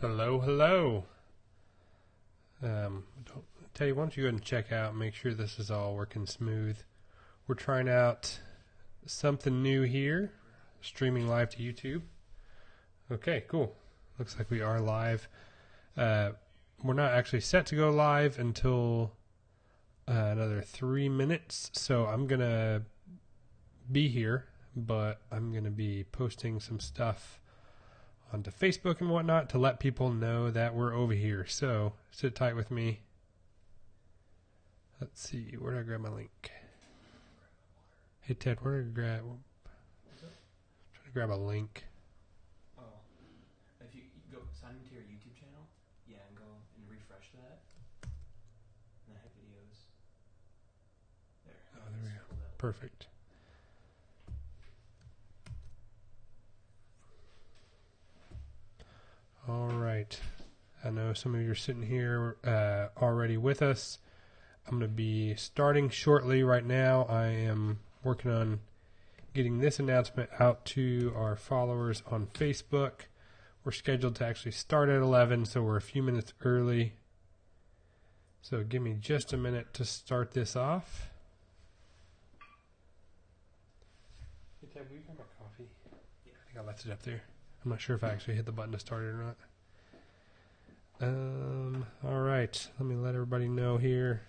Hello, hello. Tell you, why don't you go ahead and check out, make sure this is all working smooth. We're trying out something new here, streaming live to YouTube. Okay, cool. Looks like we are live. We're not actually set to go live until another 3 minutes, so I'm going to be here, but I'm going to be posting some stuff onto Facebook and whatnot to let people know that we're over here. So sit tight with me. Let's see, where did I grab my link? Hey Ted, where did I grab? Trying to grab a link. Oh, if you go sign into your YouTube channel, yeah, and go and refresh that, and then hit videos. There. Oh, there we go. Perfect. All right. I know some of you are sitting here already with us. I'm going to be starting shortly. Right now, I am working on getting this announcement out to our followers on Facebook. We're scheduled to actually start at 11, so we're a few minutes early. So give me just a minute to start this off. Hey, Ted, will you grab my coffee? Yeah. I think I left it up there. I'm not sure if I actually hit the button to start it or not. All right. Let me let everybody know here.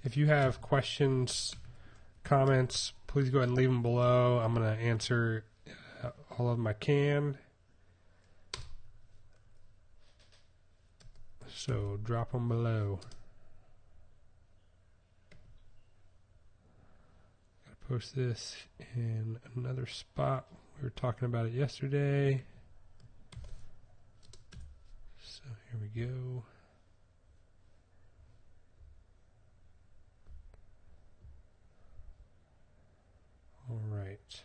If you have questions, comments, please go ahead and leave them below. I'm going to answer all of them I can. So drop them below. Post this in another spot. We were talking about it yesterday. So here we go. All right.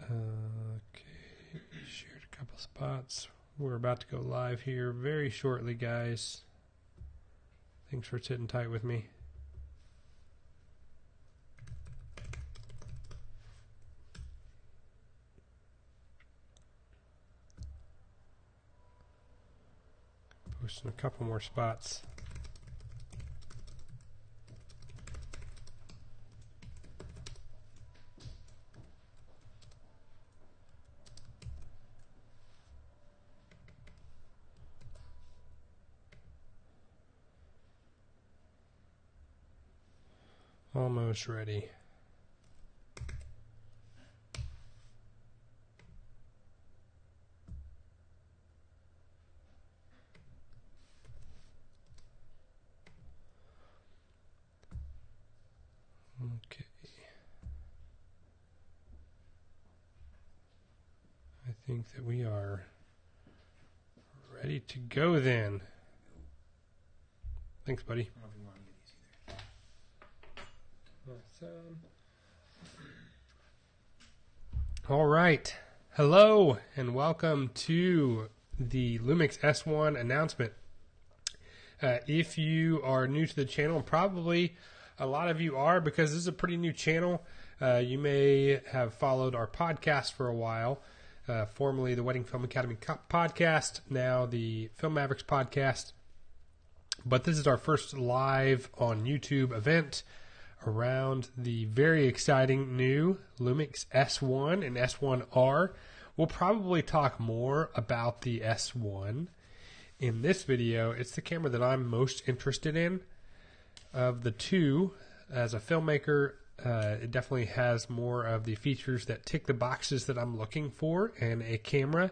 Okay, shared a couple spots. We're about to go live here very shortly, guys. Thanks for sitting tight with me. Posting a couple more spots. Almost ready. Okay. I think that we are ready to go then. Thanks, buddy. I don't know if you want to get these either. Awesome. All right. Hello and welcome to the Lumix S1 announcement. If you are new to the channel, probably a lot of you are because this is a pretty new channel. You may have followed our podcast for a while, formerly the Wedding Film Academy podcast, now the Film Mavericks podcast. But this is our first live on YouTube event around the very exciting new Lumix S1 and S1R. We'll probably talk more about the S1 in this video. It's the camera that I'm most interested in of the two. As a filmmaker, it definitely has more of the features that tick the boxes that I'm looking for in a camera.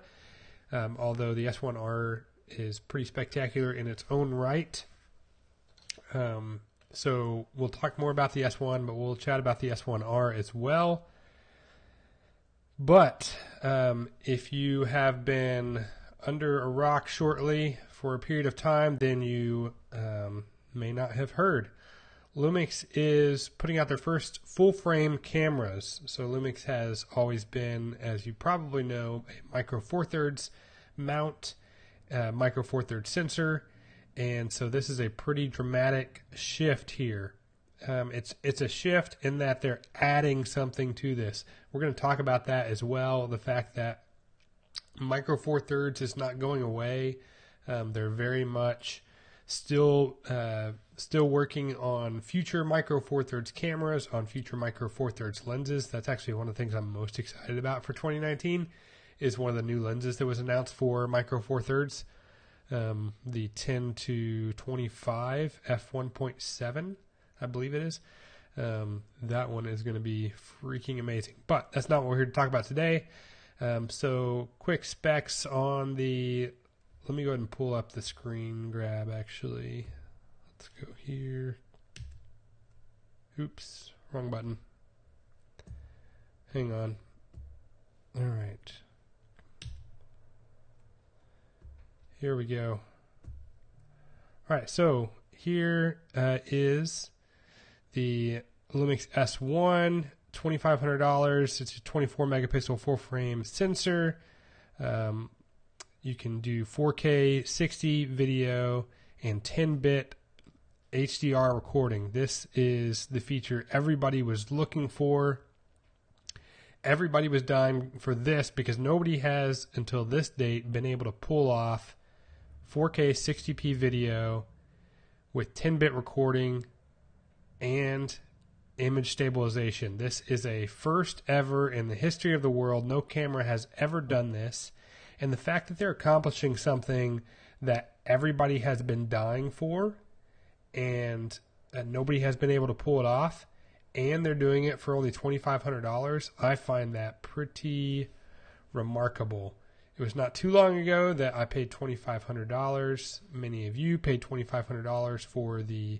Although the S1R is pretty spectacular in its own right. So we'll talk more about the S1, but we'll chat about the S1R as well. But if you have been under a rock shortly for a period of time, then you may not have heard. Lumix is putting out their first full-frame cameras. So Lumix has always been, as you probably know, a micro four-thirds mount, micro four-thirds sensor, And so this is a pretty dramatic shift here. It's a shift in that they're adding something to this. We're going to talk about that as well. The fact that Micro Four Thirds is not going away. They're very much still working on future Micro Four Thirds cameras, on future Micro Four Thirds lenses. That's actually one of the things I'm most excited about for 2019. Is one of the new lenses that was announced for Micro Four Thirds. The 10 to 25 f1.7, I believe it is. That one is going to be freaking amazing. But that's not what we're here to talk about today. So quick specs on the... Let me go ahead and pull up the screen grab, actually. Let's go here. Oops, wrong button. Hang on. All right. Here we go. All right, so here is the Lumix S1, $2,500. It's a 24 megapixel full frame sensor. You can do 4K 60 video and 10-bit HDR recording. This is the feature everybody was looking for. Everybody was dying for this because nobody has, until this date, been able to pull off 4K 60p video with 10-bit recording and image stabilization. This is a first ever in the history of the world. No camera has ever done this. And the fact that they're accomplishing something that everybody has been dying for and nobody has been able to pull it off, and they're doing it for only $2,500, I find that pretty remarkable. It was not too long ago that I paid $2,500. Many of you paid $2,500 for the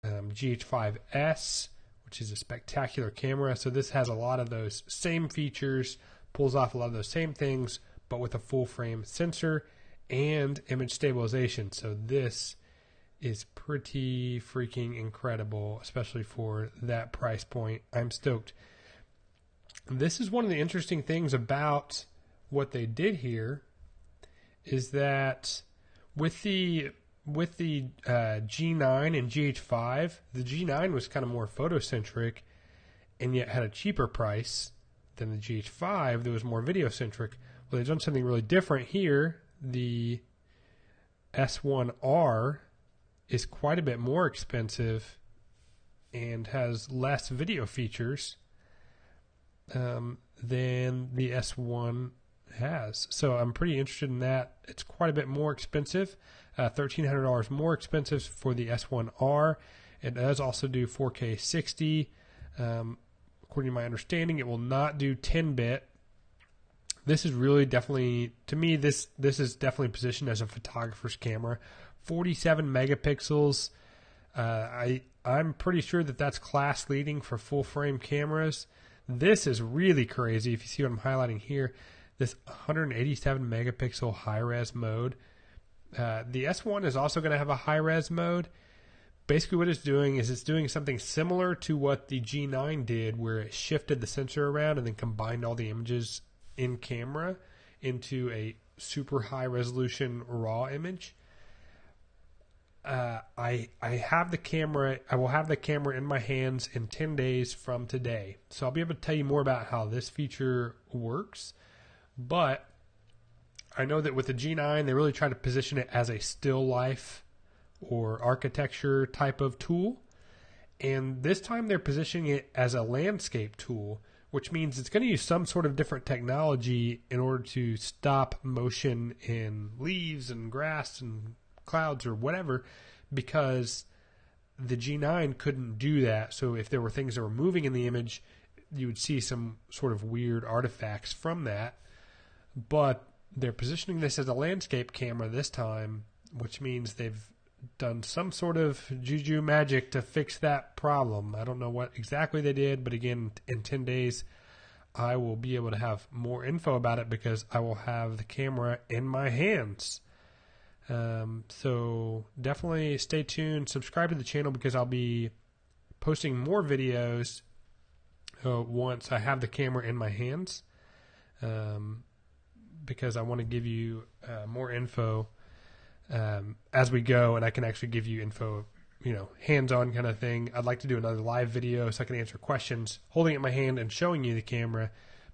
GH5S, which is a spectacular camera. So this has a lot of those same features, pulls off a lot of those same things, but with a full frame sensor and image stabilization. So this is pretty freaking incredible, especially for that price point. I'm stoked. This is one of the interesting things about what they did here is that with the G9 and GH5, the G9 was kind of more photocentric and yet had a cheaper price than the GH5 that was more video centric. Well, they've done something really different here. The S1R is quite a bit more expensive and has less video features than the S1 has. So I'm pretty interested in that. It's quite a bit more expensive, $1,300 more expensive for the S1R. It does also do 4K 60. According to my understanding, it will not do 10-bit. This is really definitely, to me, this is definitely positioned as a photographer's camera. 47 megapixels. I'm pretty sure that that's class leading for full frame cameras. This is really crazy. If you see what I'm highlighting here, this 187 megapixel high res mode. The S1 is also going to have a high res mode. Basically what it's doing is it's doing something similar to what the G9 did, where it shifted the sensor around and then combined all the images in camera into a super high resolution raw image. I have the camera. I will have the camera in my hands in 10 days from today. So I'll be able to tell you more about how this feature works. But I know that with the G9, they really try to position it as a still life or architecture type of tool. And this time they're positioning it as a landscape tool, which means it's going to use some sort of different technology in order to stop motion in leaves and grass and clouds or whatever, because the G9 couldn't do that. So if there were things that were moving in the image, you would see some sort of weird artifacts from that. But they're positioning this as a landscape camera this time, which means they've done some sort of juju magic to fix that problem. I don't know what exactly they did, but again, in 10 days, I will be able to have more info about it because I will have the camera in my hands. So definitely stay tuned. Subscribe to the channel because I'll be posting more videos once I have the camera in my hands, because I want to give you more info as we go, and I can actually give you info, hands-on kind of thing. I'd like to do another live video so I can answer questions holding it in my hand and showing you the camera,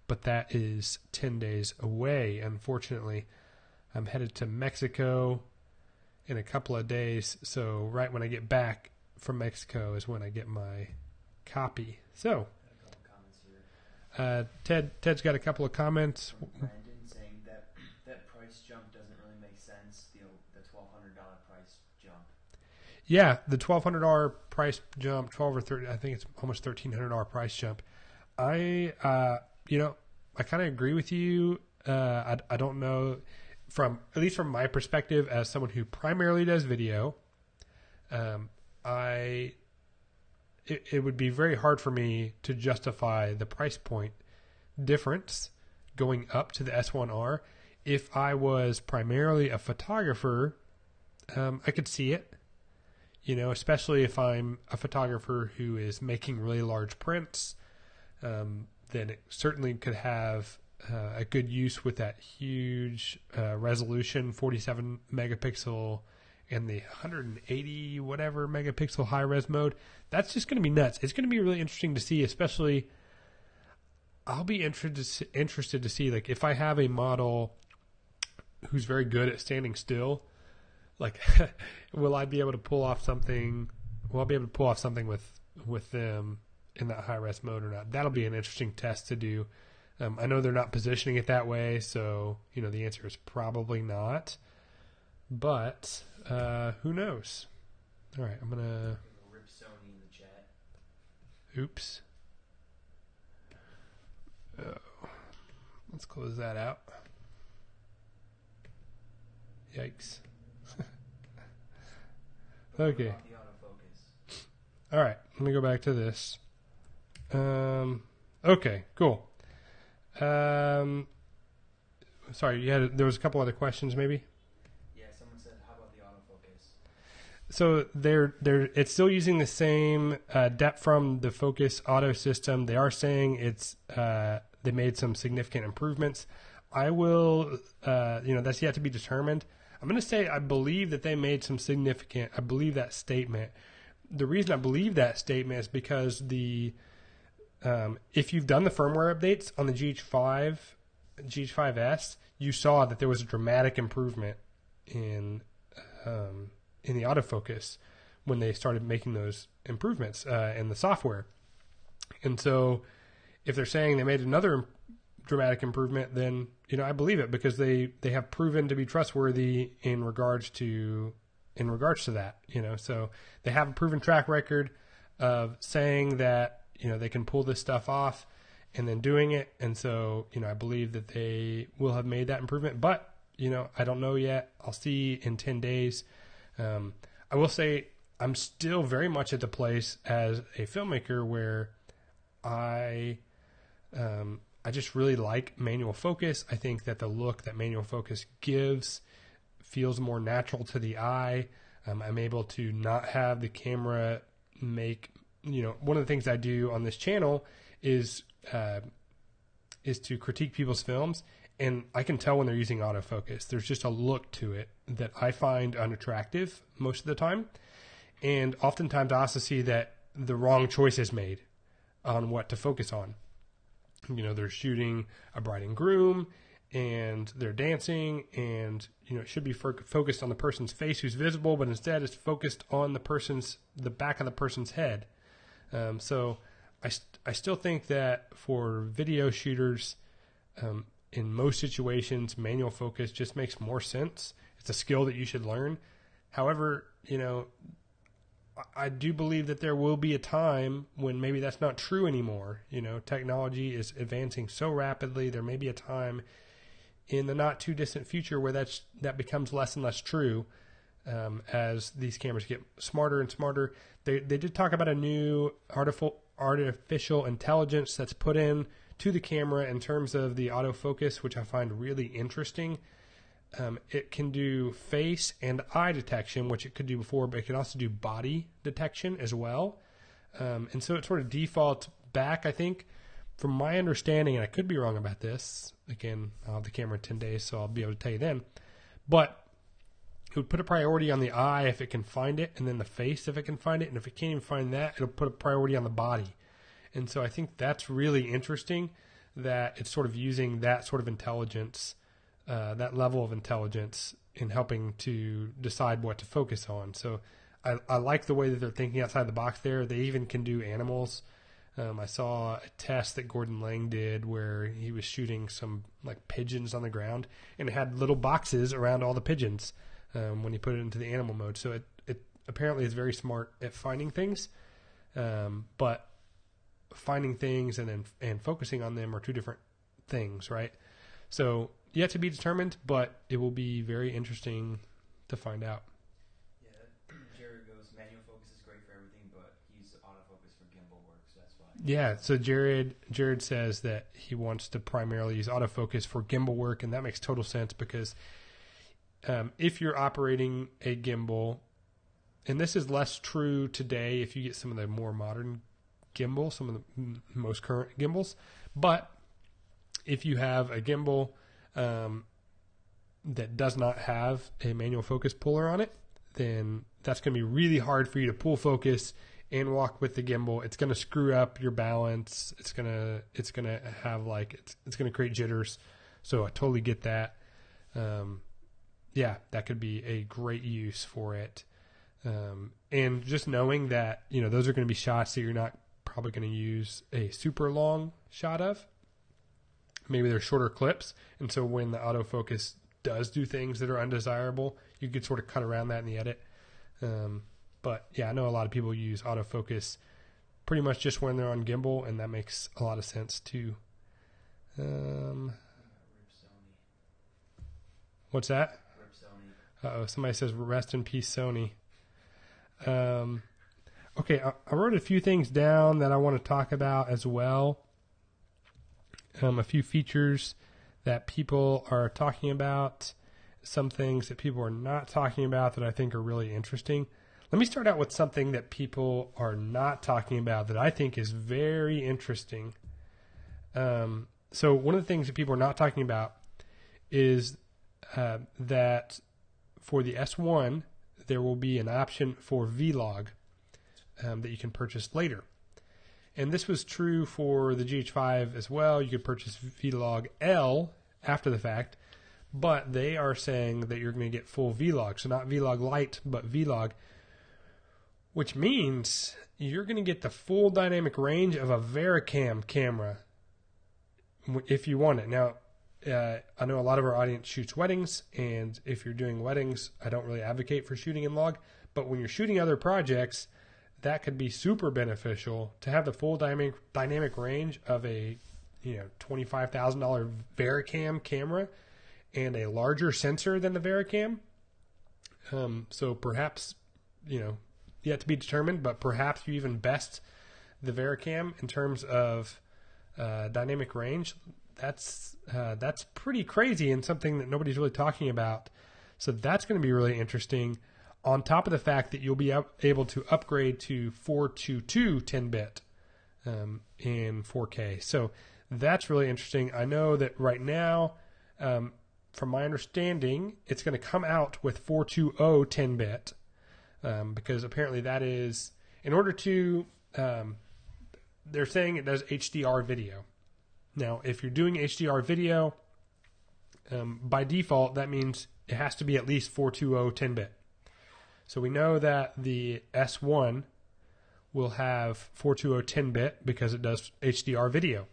but that is 10 days away, unfortunately. I'm headed to Mexico in a couple of days, so right when I get back from Mexico is when I get my copy. So, Ted's got a couple of comments. Brandon saying that price jump doesn't really make sense. The $1,200 price jump. Yeah, the $1,200 price jump, 12 or 30. I think it's almost $1,300 price jump. I kind of agree with you. I don't know, at least from my perspective as someone who primarily does video, it would be very hard for me to justify the price point difference going up to the S1R. If I was primarily a photographer, I could see it, especially if I'm a photographer who is making really large prints, then it certainly could have a good use with that huge resolution, 47 megapixel and the 180 whatever megapixel high res mode. That's just going to be nuts. It's going to be really interesting to see, especially I'll be interested to see, like, if I have a model who's very good at standing still, like, will I be able to pull off something? Will I be able to pull off something with them in that high res mode or not? That'll be an interesting test to do. I know they're not positioning it that way, so the answer is probably not. But who knows? All right, I'm gonna rip Sony in the chat. Oops. Let's close that out. Yikes. Okay. The autofocus. All right, let me go back to this. Okay, cool. Sorry, there was a couple other questions, maybe. Yeah, someone said, "How about the autofocus?" So it's still using the same depth from the focus auto system. They are saying it's they made some significant improvements. I will, that's yet to be determined. I'm going to say I believe that they made some significant. I believe that statement. The reason I believe that statement is because if you've done the firmware updates on the GH5S, you saw that there was a dramatic improvement in the autofocus when they started making those improvements in the software. And so if they're saying they made another dramatic improvement, then I believe it, because they have proven to be trustworthy in regards to that. So they have a proven track record of saying that they can pull this stuff off and then doing it. And so, I believe that they will have made that improvement, but, I don't know yet. I'll see in 10 days. I will say I'm still very much at the place as a filmmaker where I just really like manual focus. I think that the look that manual focus gives feels more natural to the eye. I'm able to not have the camera make, one of the things I do on this channel is to critique people's films, and I can tell when they're using autofocus. There's just a look to it that I find unattractive most of the time. And oftentimes I also see that the wrong choice is made on what to focus on. They're shooting a bride and groom and they're dancing, and it should be focused on the person's face who's visible, but instead it's focused on the back of the person's head. So I still think that for video shooters, in most situations, manual focus just makes more sense. It's a skill that you should learn. However, I do believe that there will be a time when maybe that's not true anymore. Technology is advancing so rapidly. There may be a time in the not too distant future where that becomes less and less true, as these cameras get smarter and smarter. They did talk about a new artificial intelligence that's put in to the camera in terms of the autofocus, which I find really interesting. It can do face and eye detection, which it could do before, but it can also do body detection as well. And so it sort of defaults back, I think, from my understanding, and I could be wrong about this. Again, I'll have the camera in 10 days, so I'll be able to tell you then. But it would put a priority on the eye if it can find it, and then the face if it can find it. And if it can't even find that, it'll put a priority on the body. And so I think that's really interesting that it's sort of using that sort of intelligence, that level of intelligence in helping to decide what to focus on. So I like the way that they're thinking outside the box there. They even can do animals. I saw a test that Gordon Lang did where he was shooting some like pigeons on the ground, and it had little boxes around all the pigeons when he put it into the animal mode. So it apparently is very smart at finding things, but finding things and focusing on them are two different things, right? So yet to be determined, but it will be very interesting to find out. Yeah, Jared goes, manual focus is great for everything, but he's autofocus for gimbal work, so that's fine. Yeah, so Jared says that he wants to primarily use autofocus for gimbal work, and that makes total sense because if you're operating a gimbal, and this is less true today if you get some of the more modern gimbals, some of the most current gimbals, but if you have a gimbal that does not have a manual focus puller on it, then that's going to be really hard for you to pull focus and walk with the gimbal. It's going to screw up your balance. It's going to have it's going to create jitters. So I totally get that. Yeah, that could be a great use for it. And just knowing that, those are going to be shots that you're not probably going to use a super long shot of. Maybe they're shorter clips. And so when the autofocus does do things that are undesirable, you could sort of cut around that in the edit. But yeah, I know a lot of people use autofocus pretty much just when they're on gimbal, and that makes a lot of sense too. What's that? Uh-oh, somebody says rest in peace, Sony. Okay, I wrote a few things down that I want to talk about as well. A few features that people are talking about, some things that people are not talking about that I think are really interesting. Let me start out with something that people are not talking about that I think is very interesting. So one of the things that people are not talking about is that for the S1, there will be an option for Vlog that you can purchase later. And this was true for the GH5 as well. You could purchase Vlog L after the fact, but they are saying that you're going to get full Vlog. So not Vlog Lite, but Vlog, which means you're going to get the full dynamic range of a Vericam camera if you want it. Now, I know a lot of our audience shoots weddings, and if you're doing weddings, I don't really advocate for shooting in log, but when you're shooting other projects, that could be super beneficial to have the full dynamic range of a $25,000 Vericam camera and a larger sensor than the Vericam. So perhaps, yet to be determined, but perhaps you even best the Vericam in terms of dynamic range. That's pretty crazy and something that nobody's really talking about. So that's going to be really interesting. On top of the fact that you'll be able to upgrade to 422 10-bit in 4K. So that's really interesting. I know that right now, from my understanding, it's going to come out with 420 10-bit because apparently that is, in order to, they're saying it does HDR video. Now, if you're doing HDR video, by default, that means it has to be at least 420 10-bit. So we know that the S1 will have 420 10-bit because it does HDR video.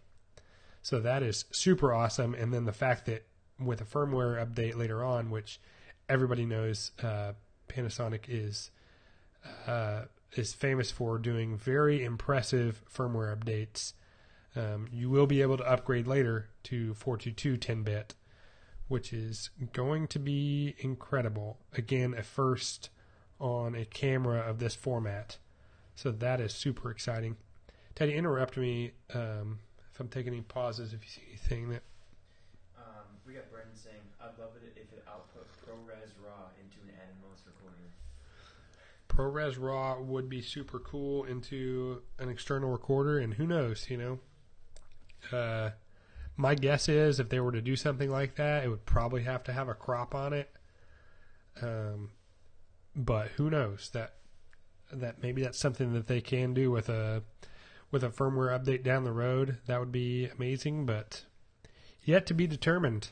So that is super awesome. And then the fact that with a firmware update later on, which everybody knows Panasonic is famous for doing very impressive firmware updates, you will be able to upgrade later to 422 10-bit, which is going to be incredible. Again, a first on a camera of this format. So that is super exciting. Teddy, interrupt me if I'm taking any pauses, if you see anything that... We got Brendan saying, I'd love it if it output ProRes RAW into an Atmos recorder. ProRes RAW would be super cool into an external recorder, and who knows, my guess is if they were to do something like that, it would probably have to have a crop on it. But who knows, that maybe that's something that they can do with a firmware update down the road. That would be amazing, but yet to be determined.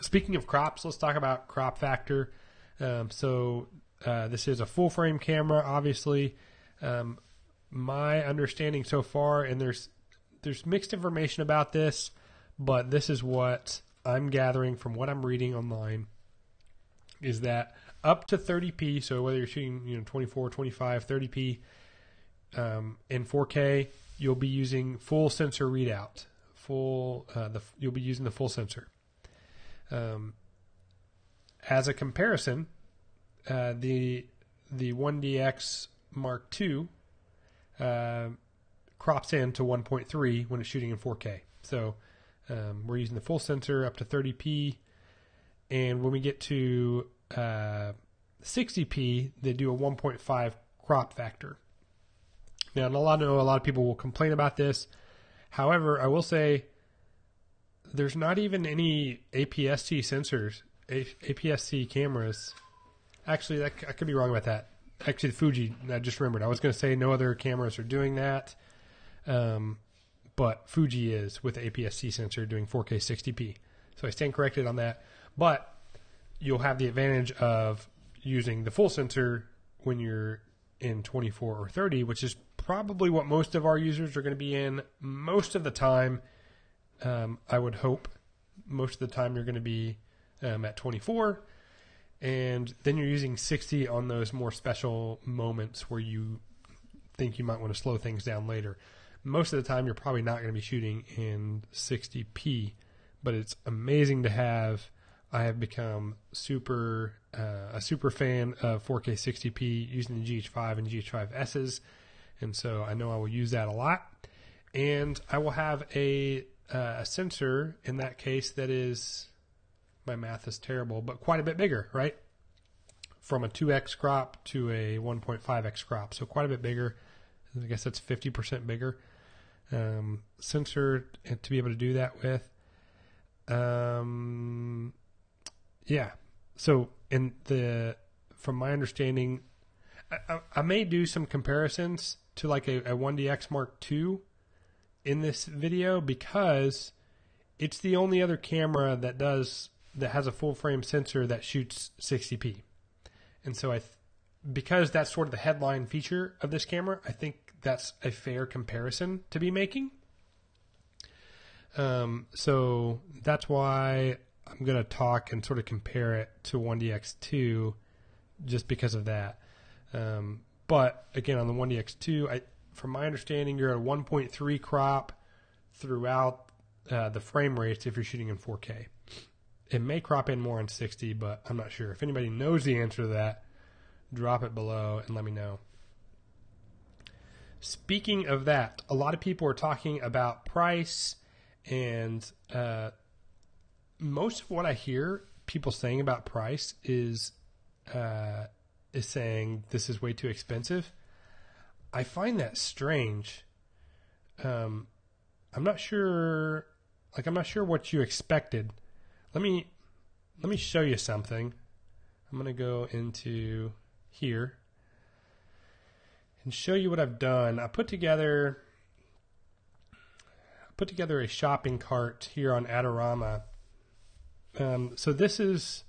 Speaking of crops, let's talk about crop factor. This is a full frame camera, obviously. My understanding so far, and there's mixed information about this, but this is what I'm gathering from what I'm reading online, is that up to 30p, so whether you're shooting 24, 25, 30p in 4K, you'll be using full sensor readout. You'll be using the full sensor. As a comparison, the 1DX Mark II crops in to 1.3 when it's shooting in 4K. So we're using the full sensor up to 30p, and when we get to 60p, they do a 1.5 crop factor. Now, I know a lot of people will complain about this. However, I will say there's not even any APS-C sensors, APS-C cameras. Actually, I could be wrong about that. Actually, the Fuji, I just remembered. I was going to say no other cameras are doing that. But Fuji is with the APS-C sensor doing 4K 60p. So I stand corrected on that. But you'll have the advantage of using the full sensor when you're in 24 or 30, which is probably what most of our users are going to be in most of the time. I would hope most of the time you're going to be at 24. And then you're using 60 on those more special moments where you think you might want to slow things down later. Most of the time, you're probably not going to be shooting in 60p, but it's amazing to have. I have become a super fan of 4K 60p using the GH5 and GH5Ss, and so I know I will use that a lot. And I will have a sensor in that case that is, my math is terrible, but quite a bit bigger, right? From a 2x crop to a 1.5x crop, so quite a bit bigger. I guess that's 50% bigger sensor to be able to do that with. Yeah. So from my understanding, I may do some comparisons to like a 1DX Mark II in this video, because it's the only other camera that has a full frame sensor that shoots 60p. And so because that's sort of the headline feature of this camera, I think that's a fair comparison to be making. So that's why I'm going to talk and sort of compare it to 1DX2 just because of that. But again, on the 1DX2, from my understanding, you're at a 1.3 crop throughout the frame rates if you're shooting in 4K. It may crop in more on 60, but I'm not sure. If anybody knows the answer to that, drop it below and let me know. Speaking of that, a lot of people are talking about price, and most of what I hear people saying about price is saying this is way too expensive. I find that strange. I'm not sure what you expected. Let me show you something. I'm going to go into here and show you what I've done. I put together a shopping cart here on Adorama. So this is,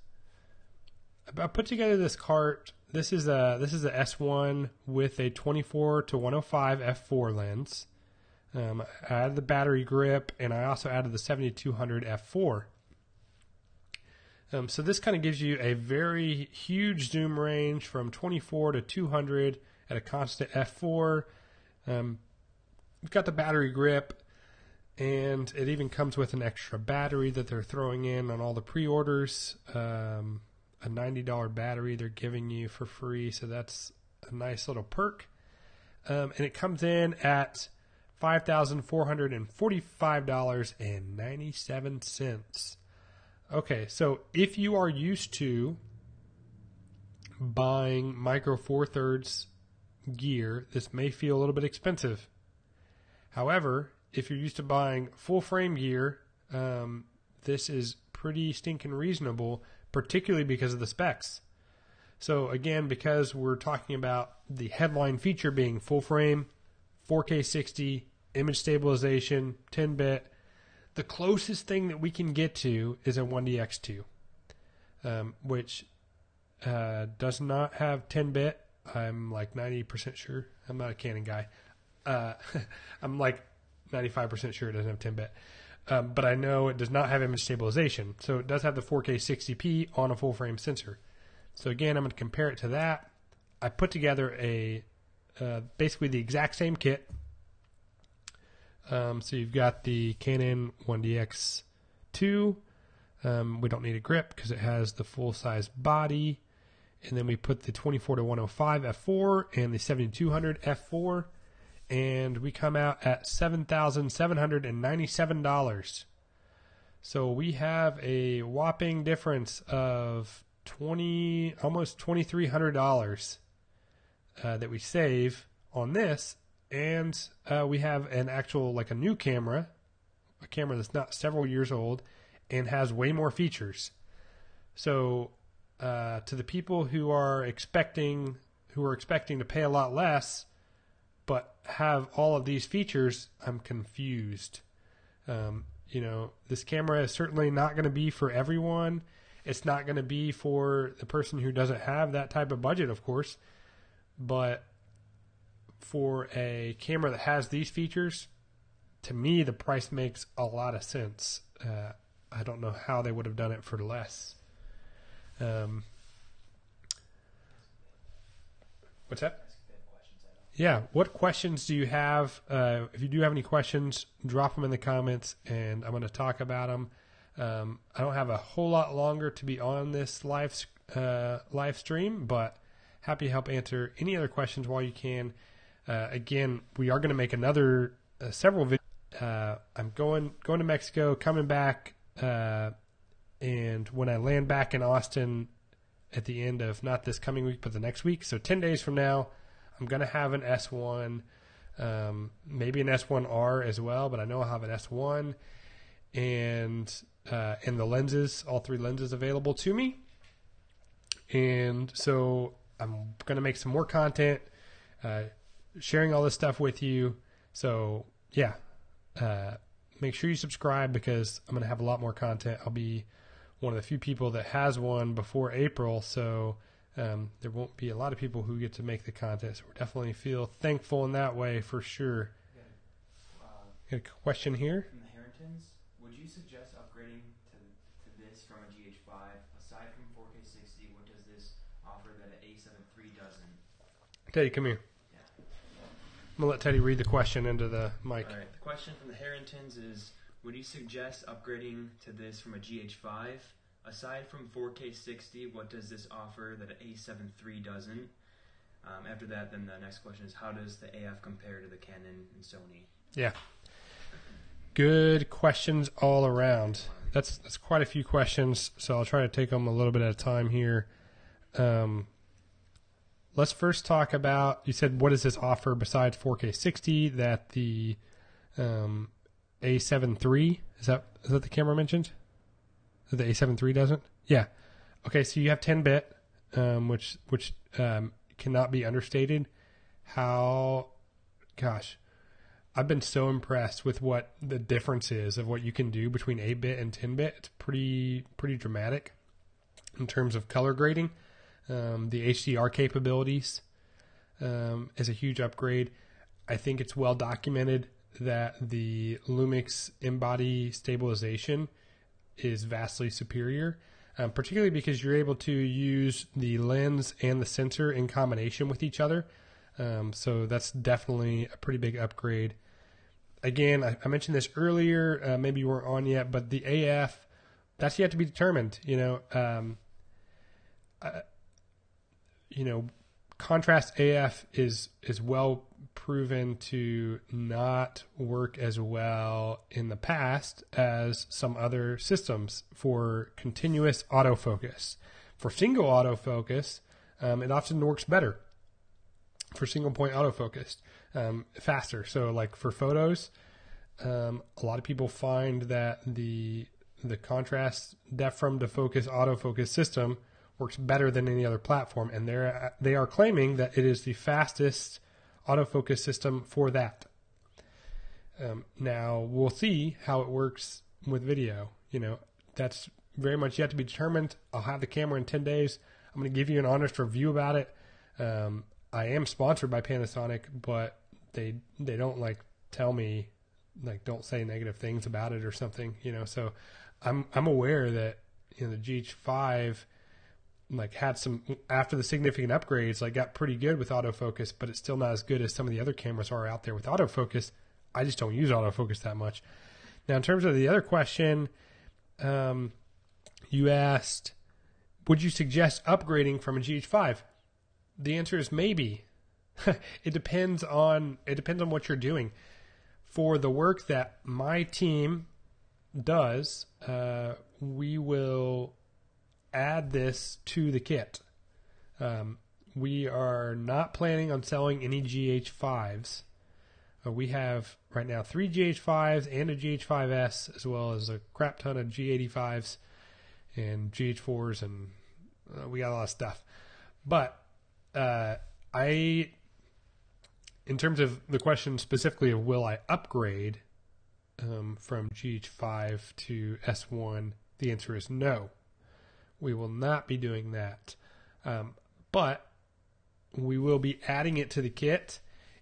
I put together this cart. This is a S1 with a 24 to 105 f4 lens. I added the battery grip, and I also added the 7200 f4. So this kind of gives you a very huge zoom range from 24 to 200 at a constant f4. You've got the battery grip, and it even comes with an extra battery that they're throwing in on all the pre-orders. A $90 battery they're giving you for free, so that's a nice little perk. And it comes in at $5,445.97. Okay, so if you are used to buying Micro Four Thirds gear, this may feel a little bit expensive. However, if you're used to buying full frame gear, this is pretty stinking reasonable, particularly because of the specs. So again, because we're talking about the headline feature being full frame, 4K 60, image stabilization, 10-bit, the closest thing that we can get to is a 1DX2, which does not have 10-bit. I'm like 90% sure. I'm not a Canon guy. I'm like 95% sure it doesn't have 10-bit. But I know it does not have image stabilization. So it does have the 4K 60p on a full frame sensor. So again, I'm going to compare it to that. I put together a basically the exact same kit. So you've got the Canon 1DX2. We don't need a grip because it has the full-size body. And then we put the 24-105 f4 and the 7200 f4. And we come out at $7,797. So we have a whopping difference of almost $2,300 that we save on this. And we have an actual, like a new camera, a camera that's not several years old and has way more features. So to the people who are expecting to pay a lot less, but have all of these features, I'm confused. This camera is certainly not going to be for everyone. It's not going to be for the person who doesn't have that type of budget, of course. But for a camera that has these features, to me, the price makes a lot of sense. I don't know how they would have done it for less. What's that? Yeah, what questions do you have? If you do have any questions, drop them in the comments, and I'm going to talk about them. I don't have a whole lot longer to be on this live stream, but happy to help answer any other questions while you can. Again, we are going to make another several videos. I'm going to Mexico, coming back, and when I land back in Austin at the end of not this coming week, but the next week, so 10 days from now, I'm going to have an S1, maybe an S1R as well, but I know I'll have an S1 and the lenses, all three lenses available to me. And so I'm going to make some more content, sharing all this stuff with you. So yeah, make sure you subscribe because I'm going to have a lot more content. I'll be one of the few people that has one before April. So there won't be a lot of people who get to make the content, so we definitely feel thankful in that way for sure. Got a question here. From the Harringtons, would you suggest upgrading to this from a GH5? Aside from 4K 60, what does this offer that an A7 III doesn't? Teddy, come here. Yeah. I'm going to let Teddy read the question into the mic. All right. The question from the Harringtons is, would you suggest upgrading to this from a GH5? Aside from 4K 60, what does this offer that an A7 III doesn't? After that, then the next question is, how does the AF compare to the Canon and Sony? Yeah. Good questions all around. That's quite a few questions, so I'll try to take them a little bit at a time here. Let's first talk about, you said, what does this offer besides 4K 60 that the A7 III, is that the camera mentioned? That the A7 III doesn't? Yeah. Okay, so you have 10-bit, which cannot be understated. I've been so impressed with what the difference is of what you can do between 8-bit and 10-bit. It's pretty dramatic in terms of color grading. The HDR capabilities is a huge upgrade. I think it's well documented that the Lumix in-body stabilization is vastly superior, particularly because you're able to use the lens and the sensor in combination with each other. So that's definitely a pretty big upgrade. Again, I mentioned this earlier, maybe you weren't on yet, but the AF, that's yet to be determined. Contrast AF is well proven to not work as well in the past as some other systems for continuous autofocus. For single autofocus, it often works better. For single point autofocus, faster. So like for photos, a lot of people find that the the contrast depth from to focus autofocus system works better than any other platform, and they are claiming that it is the fastest autofocus system for that. Now we'll see how it works with video. That's very much yet to be determined. I'll have the camera in 10 days. I'm going to give you an honest review about it. I am sponsored by Panasonic, but they don't tell me, don't say negative things about it or something, so I'm aware that, the GH5, had some, after the significant upgrades, got pretty good with autofocus, but it's still not as good as some of the other cameras are out there with autofocus. I just don't use autofocus that much. Now, in terms of the other question, you asked, would you suggest upgrading from a GH5? The answer is maybe. It depends on what you're doing. For the work that my team does, we will add this to the kit. We are not planning on selling any GH5s. We have right now 3 GH5s and a GH5S, as well as a crap ton of G85s and GH4s, and we got a lot of stuff. But in terms of the question specifically of will I upgrade from GH5 to S1, the answer is no. We will not be doing that. But we will be adding it to the kit,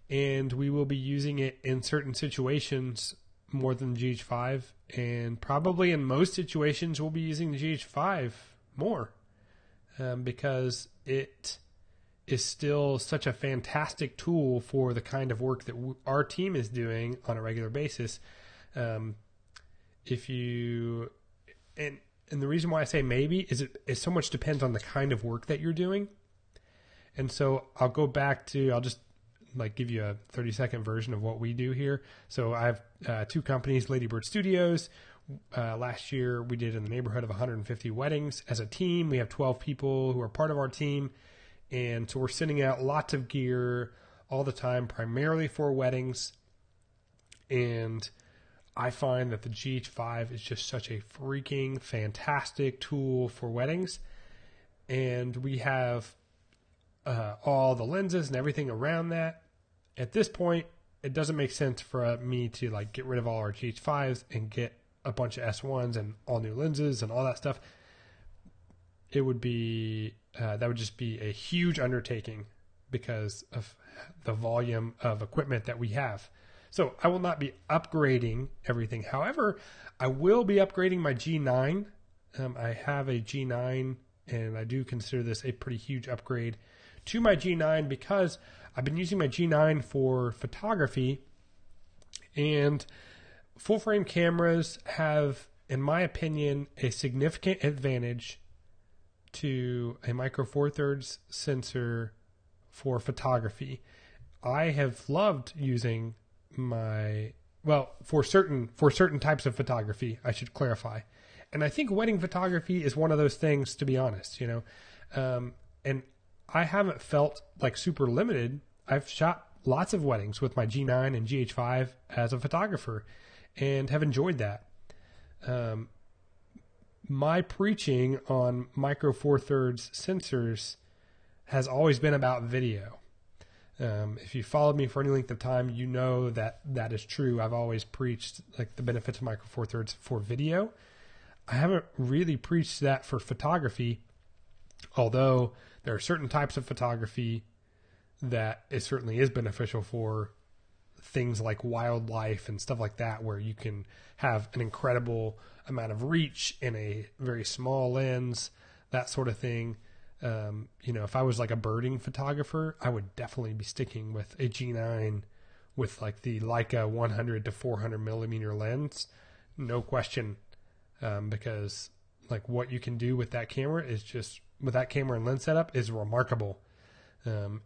and we will be using it in certain situations more than GH5, and probably in most situations we'll be using the GH5 more because it is still such a fantastic tool for the kind of work that our team is doing on a regular basis. And the reason why I say maybe is it so much depends on the kind of work that you're doing. And so I'll just give you a 30-second version of what we do here. So I have 2 companies, Ladybird Studios. Last year we did in the neighborhood of 150 weddings. As a team, we have 12 people who are part of our team. And so we're sending out lots of gear all the time, primarily for weddings. And I find that the GH5 is just such a freaking fantastic tool for weddings. And we have all the lenses and everything around that. At this point, it doesn't make sense for me to get rid of all our GH5s and get a bunch of S1s and all new lenses and all that stuff. It would be that would just be a huge undertaking because of the volume of equipment that we have. So I will not be upgrading everything. However, I will be upgrading my G9. I have a G9, and I do consider this a pretty huge upgrade to my G9 because I've been using my G9 for photography, and full frame cameras have, in my opinion, a significant advantage to a micro four thirds sensor for photography. I have loved using for certain types of photography, I should clarify. And I think wedding photography is one of those things, to be honest, and I haven't felt super limited. I've shot lots of weddings with my G9 and GH5 as a photographer and have enjoyed that. My preaching on micro four thirds sensors has always been about video. If you followed me for any length of time, you know that is true. I've always preached the benefits of micro four thirds for video. I haven't really preached that for photography, although there are certain types of photography that it certainly is beneficial for, things like wildlife and stuff like that, where you can have an incredible amount of reach in a very small lens, that sort of thing. If I was a birding photographer, I would definitely be sticking with a G9 with the Leica 100 to 400 millimeter lens, no question, because what you can do with that camera and lens setup is remarkable.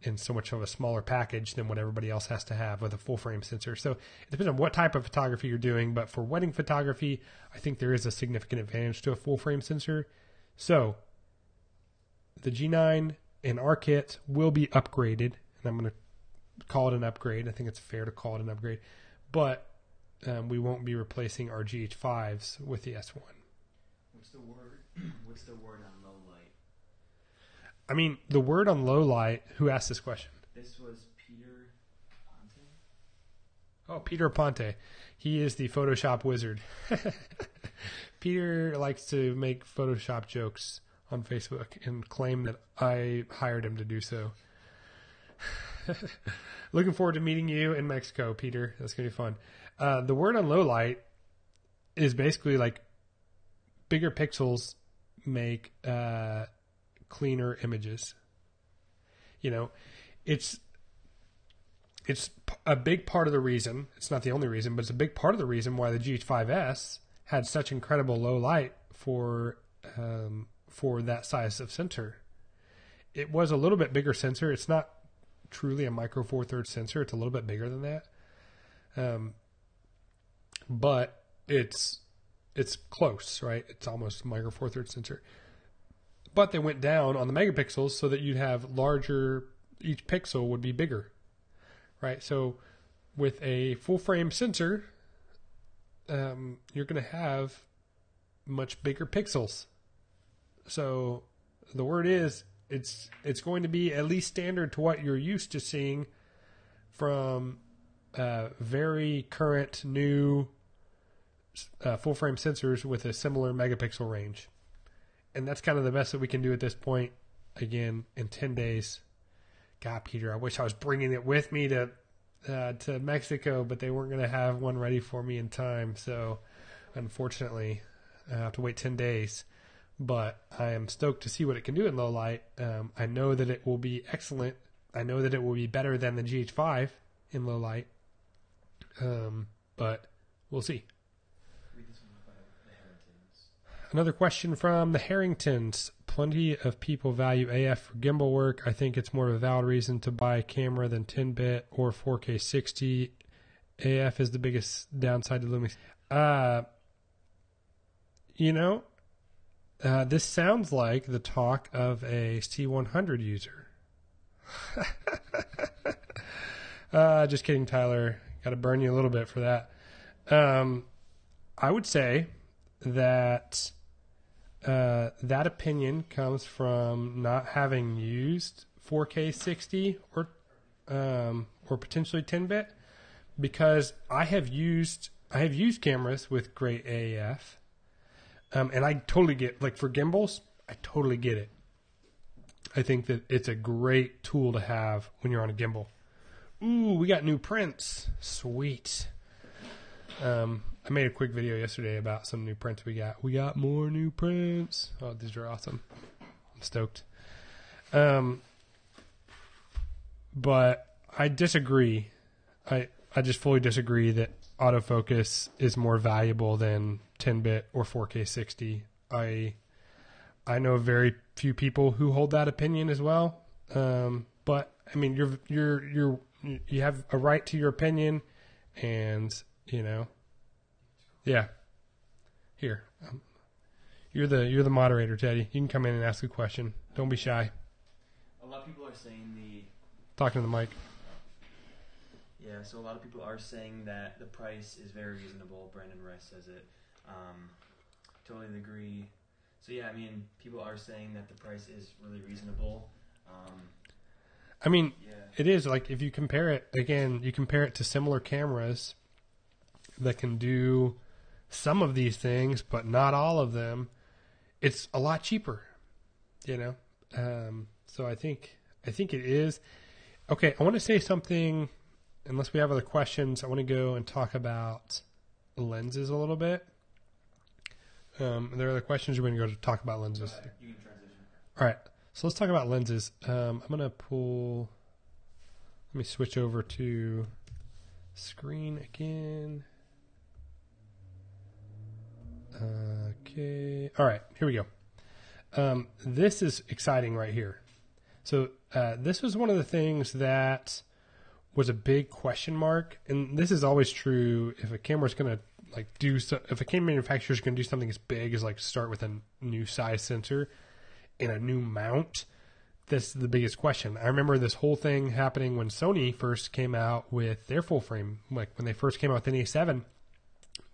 In so much of a smaller package than what everybody else has to have with a full frame sensor. So it depends on what type of photography you're doing, but for wedding photography, I think there is a significant advantage to a full frame sensor. So the G9 in our kit will be upgraded, and I'm going to call it an upgrade. I think it's fair to call it an upgrade, but we won't be replacing our GH5s with the S1. What's the word? What's the word on low light? I mean, the word on low light. Who asked this question? This was Peter Ponte. Oh, Peter Ponte. He is the Photoshop wizard. Peter likes to make Photoshop jokes on Facebook and claim that I hired him to do so. Looking forward to meeting you in Mexico, Peter. That's going to be fun. The word on low light is basically like bigger pixels make cleaner images. You know, it's a big part of the reason. It's not the only reason, but it's a big part of the reason why the GH5S had such incredible low light for that size of sensor. It was a little bit bigger sensor. It's not truly a micro four thirds sensor. It's a little bit bigger than that. But it's close, right? It's almost micro four thirds sensor. But they went down on the megapixels so that you'd have larger, each pixel would be bigger, right? So with a full frame sensor, you're going to have much bigger pixels. So the word is, it's going to be at least standard to what you're used to seeing from very current new full frame sensors with a similar megapixel range. And that's kind of the best that we can do at this point. Again, in 10 days. God, Peter, I wish I was bringing it with me to Mexico, but they weren't going to have one ready for me in time. So, unfortunately, I have to wait 10 days. But I am stoked to see what it can do in low light. I know that it will be excellent. I know that it will be better than the GH5 in low light. But we'll see. Another question from the Harringtons. Plenty of people value AF for gimbal work. I think it's more of a valid reason to buy a camera than 10-bit or 4K 60. AF is the biggest downside to Lumix. This sounds like the talk of a C100 user. Just kidding, Tyler. Got to burn you a little bit for that. I would say that that opinion comes from not having used 4K 60 or potentially 10-bit, because I have used cameras with great AF. And I totally get, like for gimbals, I totally get it. I think that it's a great tool to have when you're on a gimbal. Ooh, we got new prints. Sweet. I made a quick video yesterday about some new prints we got. We got more new prints. Oh, these are awesome. I'm stoked. But I disagree. I just fully disagree that autofocus is more valuable than 10-bit or 4K 60. I know very few people who hold that opinion as well. But I mean, you have a right to your opinion, and yeah. Here, you're the moderator, Teddy. You can come in and ask a question. Don't be shy. A lot of people are saying talking to the mic. Yeah, so a lot of people are saying that the price is very reasonable. Brandon Rice says it. Totally agree. So yeah, I mean, people are saying that the price is really reasonable. I mean, It is. Like, if you compare it, again, you compare it to similar cameras that can do some of these things, but not all of them, it's a lot cheaper, So I think it is. Okay, I want to say something, unless we have other questions. I want to go and talk about lenses a little bit. Are there other questions? You're going to go to talk about lenses. You can transition. All right, so let's talk about lenses. I'm going to let me switch over to screen again. Okay. All right, here we go. This is exciting right here. So this was one of the things that was a big question mark, and this is always true if a camera's going to if a camera manufacturer is going to do something as big as start with a new size sensor and a new mount. This is the biggest question. I remember this whole thing happening when Sony first came out with their full frame. Like when they first came out with the A7,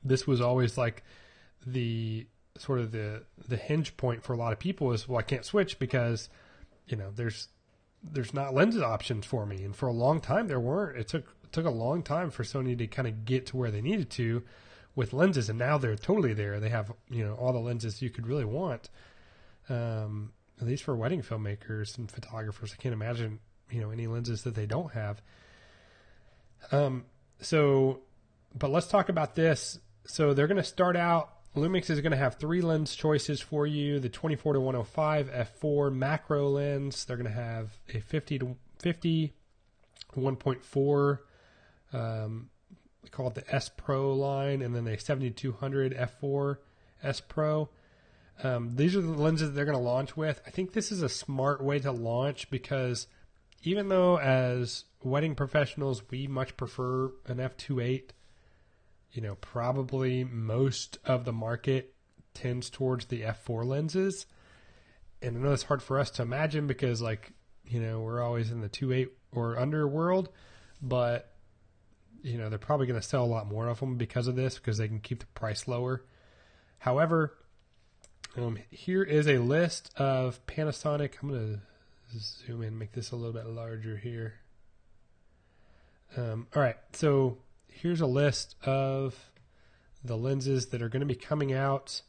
this was always like the sort of the hinge point for a lot of people is, well, I can't switch because, there's not lens options for me. And for a long time there weren't. It took a long time for Sony to kind of get to where they needed to with lenses, and now they're totally there. They have, all the lenses you could really want. At least for wedding filmmakers and photographers, I can't imagine, any lenses that they don't have. But let's talk about this. So they're going to start out, Lumix is going to have 3 lens choices for you. The 24 to 105 f4 macro lens. They're going to have a 50 to 50, 1.4, they call it the S Pro line, and then a 7200 f4 S Pro. These are the lenses that they're going to launch with. I think this is a smart way to launch because even though as wedding professionals, we much prefer an f2.8, probably most of the market tends towards the f4 lenses. And I know it's hard for us to imagine because we're always in the 2.8 or under world, but they're probably going to sell a lot more of them because of this, because they can keep the price lower. However, here is a list of Panasonic. I'm going to zoom in, make this a little bit larger here. All right, so here's a list of the lenses that are going to be coming out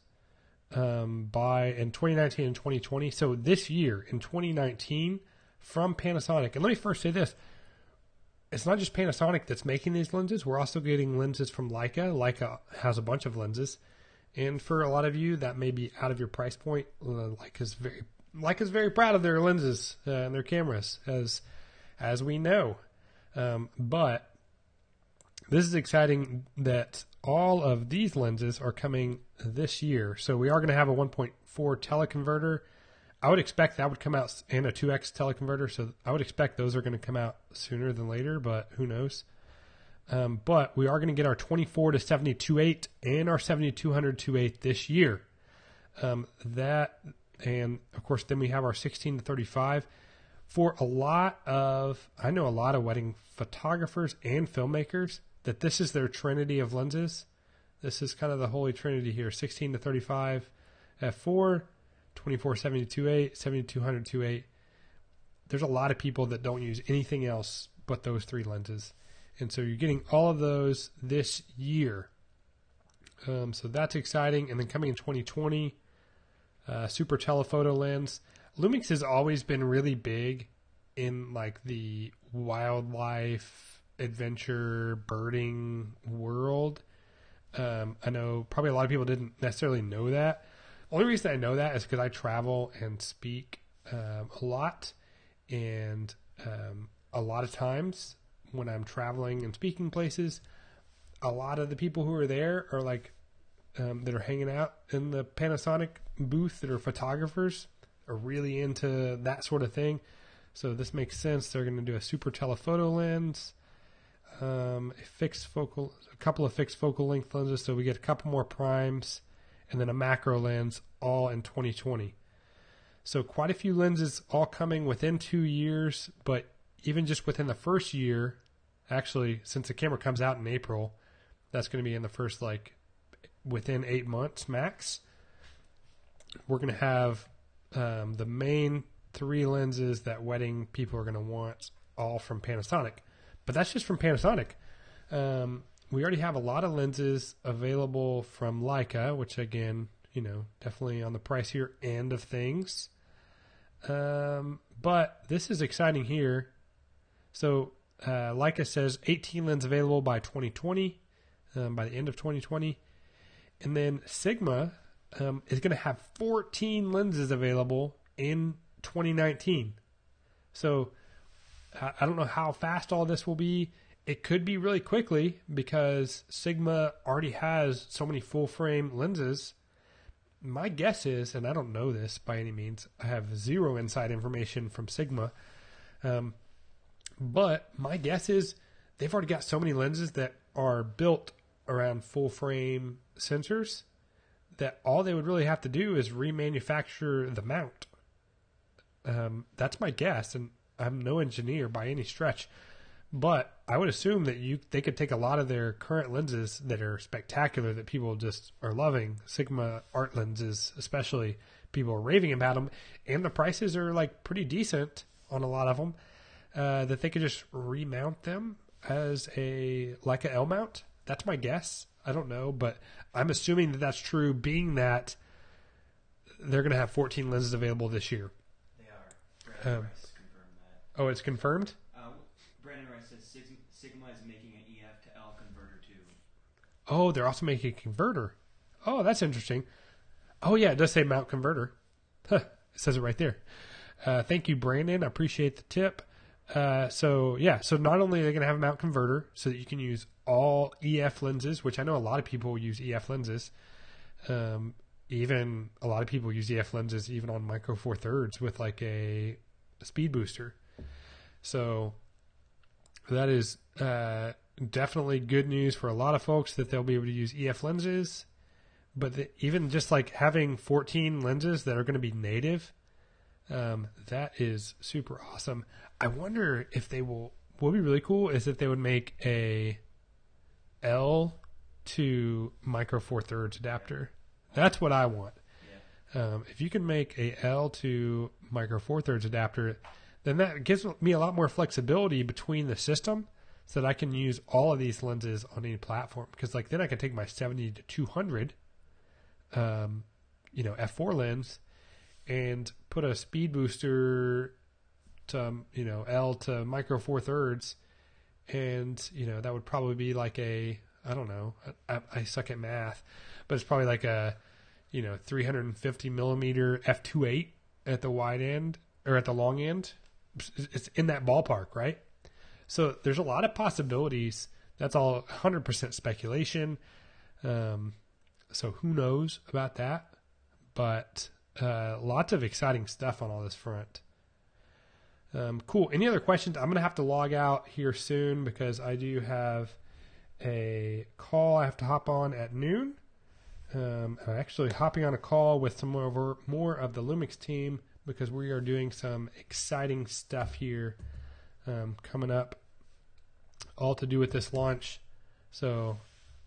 in 2019 and 2020. So this year in 2019 from Panasonic. And let me first say this. It's not just Panasonic that's making these lenses. We're also getting lenses from Leica. Leica has a bunch of lenses. And for a lot of you, that may be out of your price point. Leica's very proud of their lenses and their cameras, as we know. But this is exciting that all of these lenses are coming this year. So we are going to have a 1.4 teleconverter. I would expect that would come out, and a 2x teleconverter. So I would expect those are going to come out sooner than later, but who knows? But we are going to get our 24 to 72.8 and our 7200 2.8 this year. And of course, then we have our 16 to 35. For I know a lot of wedding photographers and filmmakers that this is their trinity of lenses. This is kind of the holy trinity here: 16 to 35 f4, 24 72.8, 7200 2.8. There's a lot of people that don't use anything else but those 3 lenses. And so you're getting all of those this year. So that's exciting. And then coming in 2020, super telephoto lens. Lumix has always been really big in the wildlife, adventure, birding world. I know probably a lot of people didn't necessarily know that. The only reason I know that is because I travel and speak a lot. And a lot of times when I'm traveling and speaking places, a lot of the people who are there are that are hanging out in the Panasonic booth that are photographers, are really into that sort of thing. So this makes sense. They're going to do a super telephoto lens, a couple of fixed focal length lenses. So we get a couple more primes, and then a macro lens, all in 2020. So quite a few lenses all coming within 2 years, but even just within the first year, actually, since the camera comes out in April, that's going to be in the first, within 8 months max. We're going to have the main 3 lenses that wedding people are going to want, all from Panasonic. But that's just from Panasonic. We already have a lot of lenses available from Leica, which again, definitely on the pricier end of things. But this is exciting here. So Leica says 18 lenses available by 2020, by the end of 2020. And then Sigma is going to have 14 lenses available in 2019. So I don't know how fast all this will be. It could be really quickly because Sigma already has so many full frame lenses. My guess is, and I don't know this by any means, I have zero inside information from Sigma, but my guess is they've already got so many lenses that are built around full frame sensors that all they would really have to do is remanufacture the mount. That's my guess, and I'm no engineer by any stretch, But I would assume that they could take a lot of their current lenses that are spectacular that people just are loving, Sigma art lenses especially, people are raving about them, and the prices are like pretty decent on a lot of them, that they could just remount them as a Leica L mount. That's my guess. I don't know, but I'm assuming that that's true, being that they're going to have 14 lenses available this year. They are. Brandon Rice confirmed that. Oh, it's confirmed? Brandon Rice says Sigma is making an EF to L converter too. Oh, they're also making a converter. Oh, that's interesting. Oh, yeah, it does say mount converter. Huh, it says it right there. Thank you, Brandon. I appreciate the tip. So not only are they going to have a mount converter so that you can use all EF lenses, which I know a lot of people use EF lenses. Even a lot of people use EF lenses even on Micro Four Thirds with like a speed booster. So that is definitely good news for a lot of folks that they'll be able to use EF lenses. But even just like having 14 lenses that are going to be native, that is super awesome. I wonder if they will. What would be really cool is if they would make a L to Micro Four Thirds adapter. That's what I want. Yeah. If you can make a L to Micro Four Thirds adapter, then that gives me a lot more flexibility between the system, so that I can use all of these lenses on any platform. Because like then I can take my 70 to 200, f4 lens, and put a speed booster to L to Micro Four Thirds, and that would probably be like a, I don't know, I suck at math, but it's probably like a 350 millimeter f2.8 at the wide end or at the long end. It's in that ballpark, right? So there's a lot of possibilities. That's all 100% speculation. So who knows about that? But lots of exciting stuff on all this front. Cool. Any other questions? I'm going to have to log out here soon because I do have a call I have to hop on at noon. I'm actually hopping on a call with some more of the Lumix team because we are doing some exciting stuff here coming up, all to do with this launch. So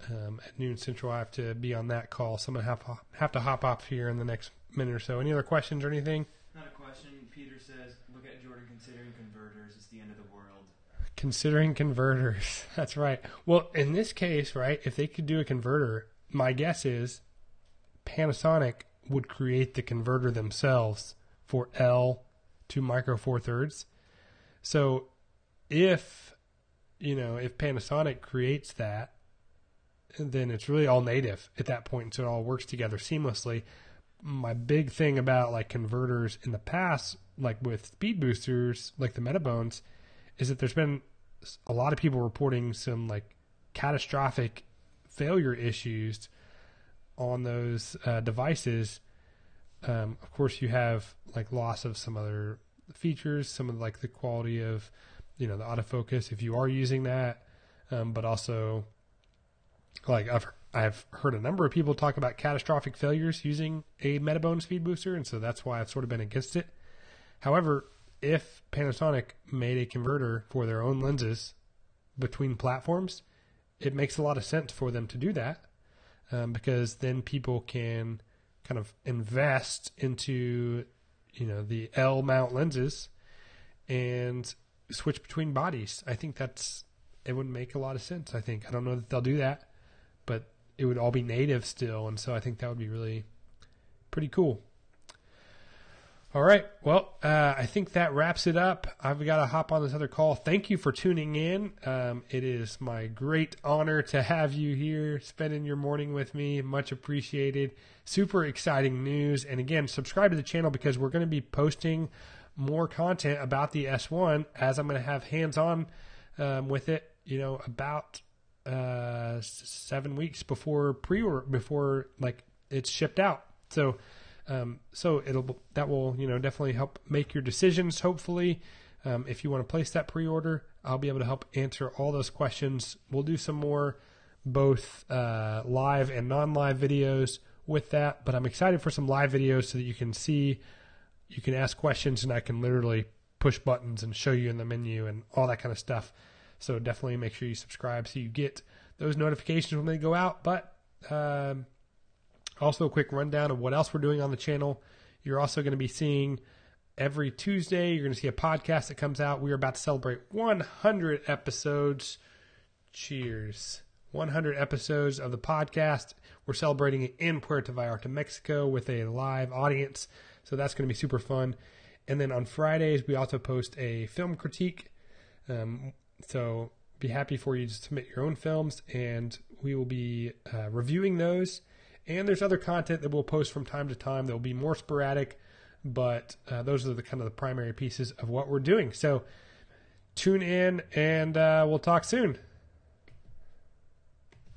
at noon Central, I have to be on that call. So I'm going to have to hop off here in the next minute or so. Any other questions or anything? Not a question. Peter says, look at Jordan considering converters. It's the end of the world. Considering converters. That's right. Well, in this case, right, if they could do a converter, my guess is Panasonic would create the converter themselves for L to Micro Four Thirds. So if Panasonic creates that, then it's really all native at that point. So it all works together seamlessly. My big thing about like converters in the past, like with speed boosters, like the Metabones, is that there's been a lot of people reporting some like catastrophic failure issues on those devices. Of course, you have like loss of some other features, some of like the quality of the autofocus if you are using that, but also like I've heard a number of people talk about catastrophic failures using a Metabone speed booster, and so that's why I've sort of been against it. However, if Panasonic made a converter for their own lenses between platforms, it makes a lot of sense for them to do that, because then people can kind of invest into the L mount lenses and switch between bodies. I think it would make a lot of sense. I don't know that they'll do that, but it would all be native still, and so I think that would be really pretty cool. All right. Well, I think that wraps it up. I've got to hop on this other call. Thank you for tuning in. It is my great honor to have you here spending your morning with me. Much appreciated. Super exciting news. And again, subscribe to the channel because we're going to be posting more content about the S1 as I'm going to have hands-on with it, about 7 weeks before before like it's shipped out. So that will definitely help make your decisions. Hopefully, if you want to place that pre-order, I'll be able to help answer all those questions. We'll do some more both live and non-live videos with that, but I'm excited for some live videos so that you can ask questions and I can literally push buttons and show you in the menu and all that kind of stuff. So definitely make sure you subscribe so you get those notifications when they go out. But also a quick rundown of what else we're doing on the channel. You're also going to be seeing every Tuesday, you're going to see a podcast that comes out. We are about to celebrate 100 episodes. Cheers. 100 episodes of the podcast. We're celebrating it in Puerto Vallarta, Mexico with a live audience. So that's going to be super fun. And then on Fridays, we also post a film critique. So be happy for you to submit your own films, and we will be reviewing those. And there's other content that we'll post from time to time that will be more sporadic, but those are the kind of the primary pieces of what we're doing. So tune in, and we'll talk soon.